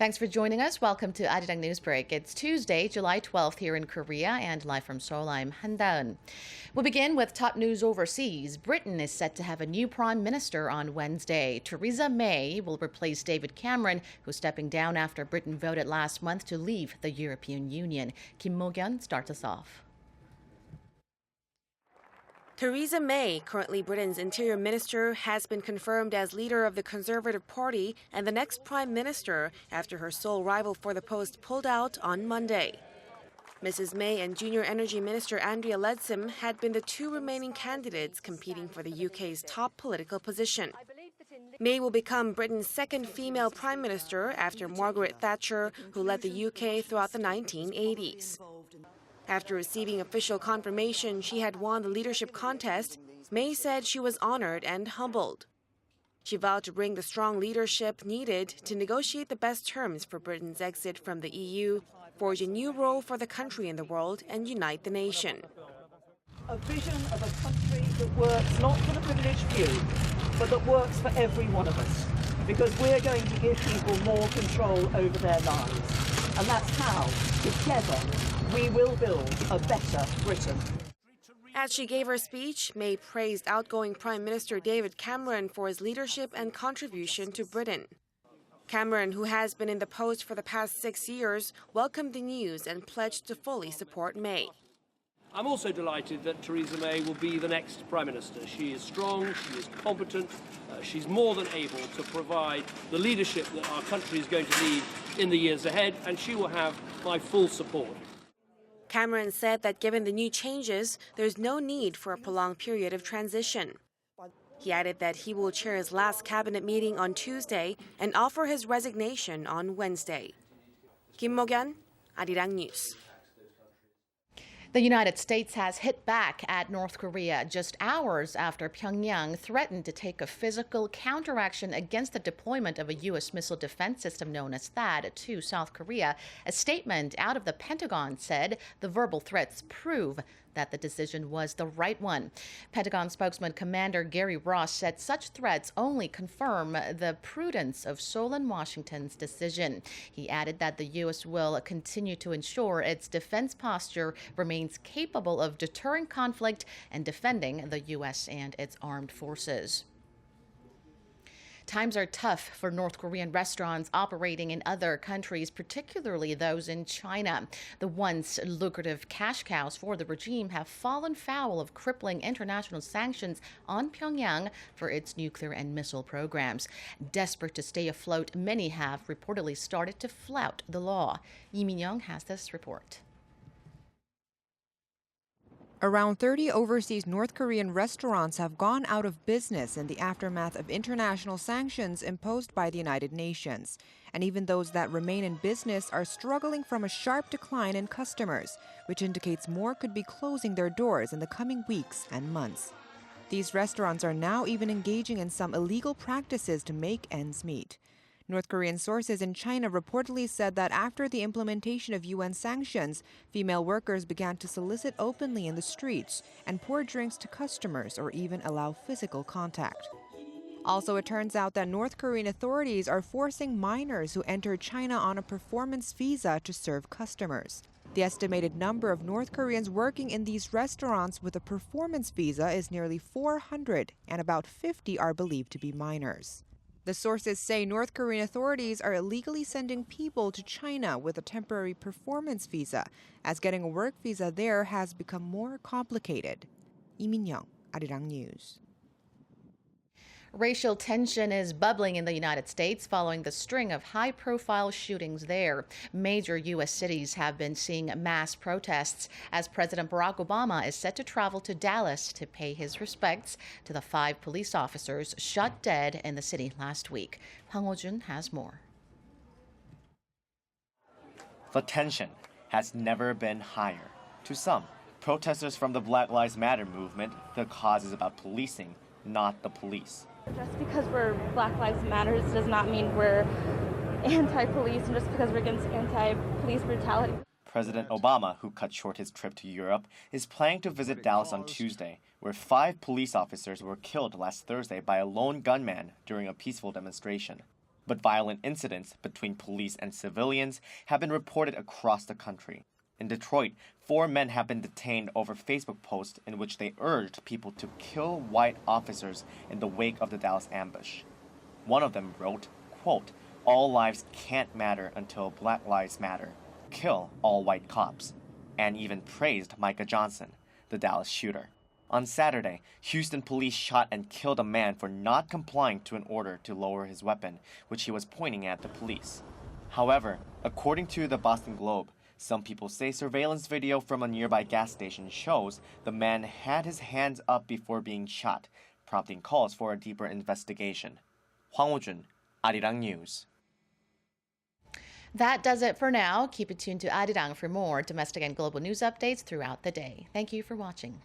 Thanks for joining us. Welcome to Arirang Newsbreak. It's Tuesday, July 12th here in Korea, and live from Seoul, I'm Han-daeun. We'll begin with top news overseas. Britain is set to have a new prime minister on Wednesday. Theresa May will replace David Cameron, who's stepping down after Britain voted last month to leave the European Union. Kim Mo-kyun starts us off. Theresa May, currently Britain's Interior Minister, has been confirmed as leader of the Conservative Party and the next Prime Minister after her sole rival for the post pulled out on Monday. Mrs. May and Junior Energy Minister Andrea Leadsom had been the two remaining candidates competing for the UK's top political position. May will become Britain's second female Prime Minister after Margaret Thatcher, who led the UK throughout the 1980s. After receiving official confirmation she had won the leadership contest, May said she was honored and humbled. She vowed to bring the strong leadership needed to negotiate the best terms for Britain's exit from the EU, forge a new role for the country in the world, and unite the nation. A vision of a country that works not for the privileged few, but that works for every one of us, because we're going to give people more control over their lives. And that's how, together, we will build a better Britain. As she gave her speech, May praised outgoing Prime Minister David Cameron for his leadership and contribution to Britain. Cameron, who has been in the post for the past 6 years, welcomed the news and pledged to fully support May. I'm also delighted that Theresa May will be the next Prime Minister. She is strong, she is competent, she's more than able to provide the leadership that our country is going to need in the years ahead, and she will have my full support. Cameron said that given the new changes, there's no need for a prolonged period of transition. He added that he will chair his last cabinet meeting on Tuesday and offer his resignation on Wednesday. Kim Mo-kyun, Arirang News. The United States has hit back at North Korea just hours after Pyongyang threatened to take a physical counteraction against the deployment of a U.S. missile defense system known as THAAD to South Korea. A statement out of the Pentagon said the verbal threats prove that the decision was the right one. Pentagon spokesman Commander Gary Ross said such threats only confirm the prudence of Seoul and Washington's decision. He added that the U.S. will continue to ensure its defense posture remains capable of deterring conflict and defending the U.S. and its armed forces. Times are tough for North Korean restaurants operating in other countries, particularly those in China. The once lucrative cash cows for the regime have fallen foul of crippling international sanctions on Pyongyang for its nuclear and missile programs. Desperate to stay afloat, many have reportedly started to flout the law. Lee Min-young has this report. Around 30 overseas North Korean restaurants have gone out of business in the aftermath of international sanctions imposed by the United Nations. And even those that remain in business are struggling from a sharp decline in customers, which indicates more could be closing their doors in the coming weeks and months. These restaurants are now even engaging in some illegal practices to make ends meet. North Korean sources in China reportedly said that after the implementation of UN sanctions, female workers began to solicit openly in the streets and pour drinks to customers or even allow physical contact. Also, it turns out that North Korean authorities are forcing minors who enter China on a performance visa to serve customers. The estimated number of North Koreans working in these restaurants with a performance visa is nearly 400, and about 50 are believed to be minors. The sources say North Korean authorities are illegally sending people to China with a temporary performance visa, as getting a work visa there has become more complicated. Lee Min-young, Arirang News. Racial tension is bubbling in the United States following the string of high-profile shootings there. Major U.S. cities have been seeing mass protests as President Barack Obama is set to travel to Dallas to pay his respects to the 5 police officers shot dead in the city last week. Hwang Ho-jun has more. The tension has never been higher. To some, protesters from the Black Lives Matter movement, the cause is about policing, not the police. Just because we're Black Lives Matter does not mean we're anti-police, and just because we're against anti-police brutality. President Obama, who cut short his trip to Europe, is planning to visit Dallas on Tuesday, where 5 police officers were killed last Thursday by a lone gunman during a peaceful demonstration. But violent incidents between police and civilians have been reported across the country. In Detroit, 4 men have been detained over Facebook posts in which they urged people to kill white officers in the wake of the Dallas ambush. One of them wrote, quote, "All lives can't matter until Black Lives Matter. Kill all white cops," and even praised Micah Johnson, the Dallas shooter. On Saturday, Houston police shot and killed a man for not complying to an order to lower his weapon, which he was pointing at the police. However, according to the Boston Globe, some people say surveillance video from a nearby gas station shows the man had his hands up before being shot, prompting calls for a deeper investigation. Hwang Ho-jun, Arirang News. That does it for now. Keep it tuned to Arirang for more domestic and global news updates throughout the day. Thank you for watching.